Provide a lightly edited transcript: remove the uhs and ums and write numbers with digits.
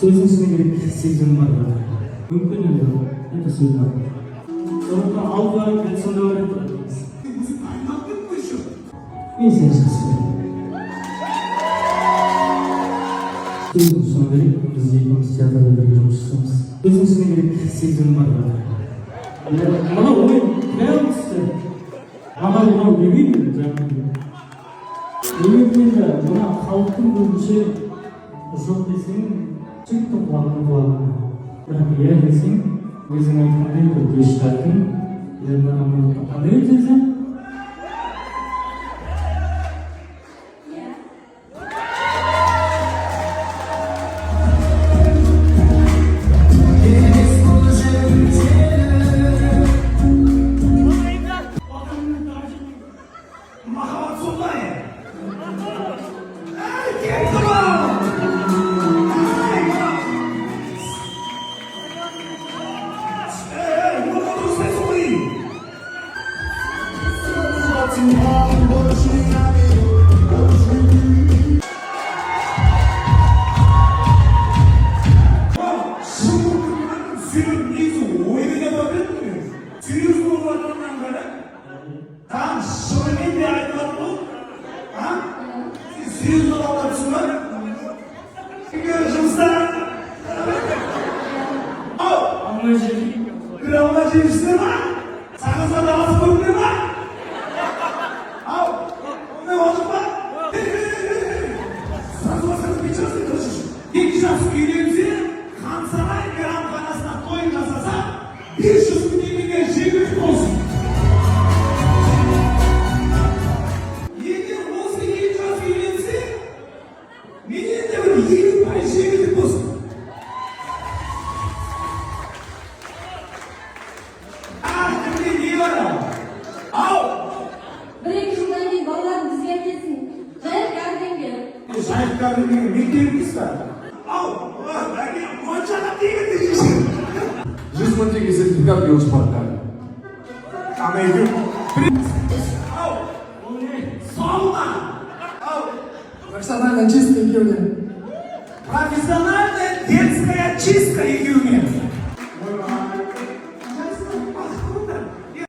Sözünüzüne gerek сезім бар. Мүмкін енді это сөз бар. Сондықтан алып барып мен сонда барады. Мен сені жақсы көремін. Сөздің соңы керек, біз екеуміз театрда бірге жұмыс жасаймыз. Сözünüzüne gerek сезім бар. Мына ойын прям түсті. Маған мынау демейді жаңағы. Демейді мына халықтың көбінше жоқ десең жігіттің құлағына. Бірақ иә десең өзің айтқандай бір гештальтың қандай өтеді? Жестмантиги сертификат бил чыгарткан. Профессиональная чистка Юлия. Профессиональная детская чистка Юлия.